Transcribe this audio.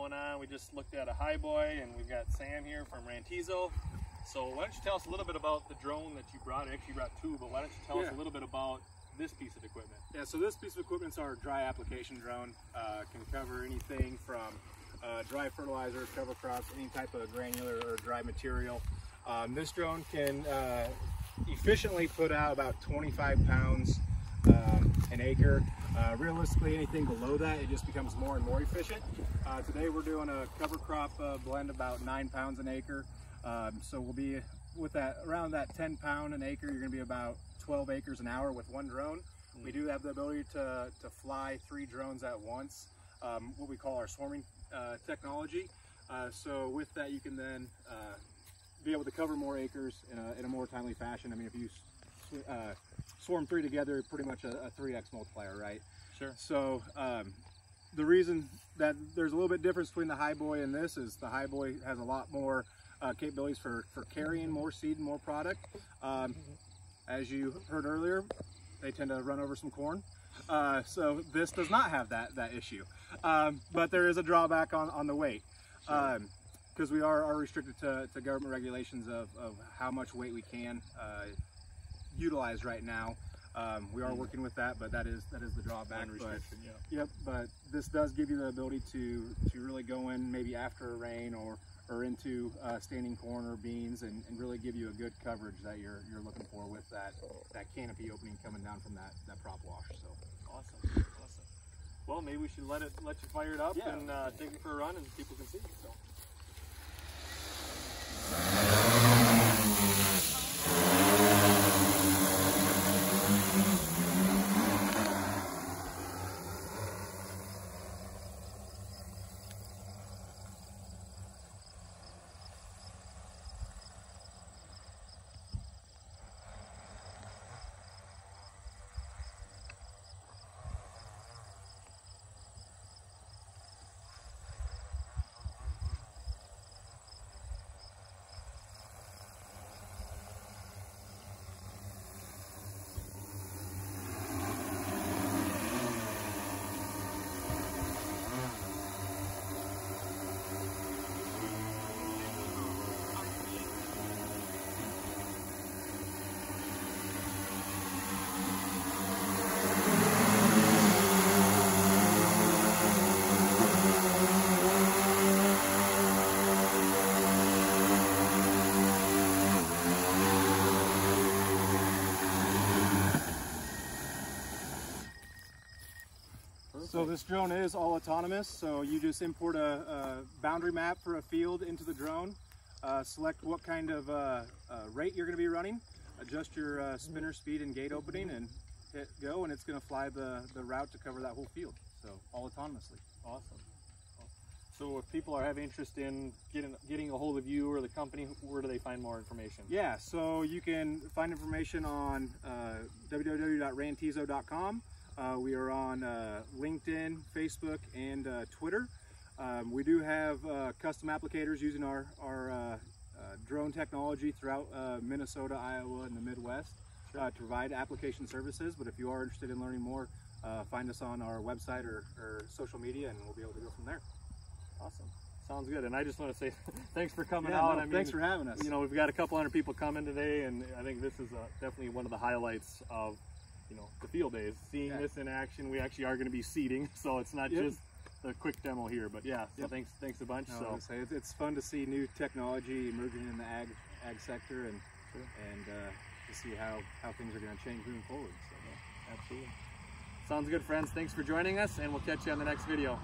going on. We just looked at a high boy, and we've got Sam here from Rantizo. So why don't you tell us a little bit about the drone that you brought? Actually, you brought two, but why don't you tell us a little bit about this piece of equipment? Yeah, so this piece of equipment is our dry application drone. Can cover anything from dry fertilizers, cover crops, any type of granular or dry material. This drone can efficiently put out about 25 pounds an acre. Realistically, anything below that, it just becomes more and more efficient. Today we're doing a cover crop blend about 9 pounds an acre. So we'll be with that around that 10 pound an acre. You're going to be about 12 acres an hour with one drone. We do have the ability to fly 3 drones at once, what we call our swarming technology. So with that, you can then be able to cover more acres in a more timely fashion. I mean, if you swarm 3 together, pretty much a 3x multiplier, right? Sure. So the reason that there's a little bit difference between the high boy and this is the high boy has a lot more capabilities for carrying more seed and more product. As you heard earlier, they tend to run over some corn. So this does not have that issue. But there is a drawback on the weight. Because we are restricted to government regulations of how much weight we can utilize right now. We are working with that, but that is the drawback. Yep, but this does give you the ability to really go in maybe after a rain or into standing corn or beans and really give you a good coverage that you're looking for with that canopy opening coming down from that prop wash. So awesome. Well, maybe we should let you fire it up and take it for a run and people can see it. So. So this drone is all autonomous, so you just import a boundary map for a field into the drone, select what kind of rate you're going to be running, adjust your spinner speed and gate opening, and hit go, and it's going to fly the route to cover that whole field, so all autonomously. Awesome. So if people are having interest in getting a hold of you or the company, where do they find more information? Yeah, so you can find information on www.rantizo.com. We are on LinkedIn, Facebook, and Twitter. We do have custom applicators using our drone technology throughout Minnesota, Iowa, and the Midwest to provide application services. But if you are interested in learning more, find us on our website or social media, and we'll be able to go from there. Awesome. Sounds good. And I just want to say thanks for coming out. No, thanks for having us. You know, we've got a couple hundred people coming today, and I think this is definitely one of the highlights of the field days. Seeing this in action, we actually are going to be seeding, so it's not just the quick demo here. But so thanks a bunch. No, so it's fun to see new technology emerging in the ag sector, and to see how things are going to change moving forward. So absolutely. Sounds good, friends. Thanks for joining us, and we'll catch you on the next video.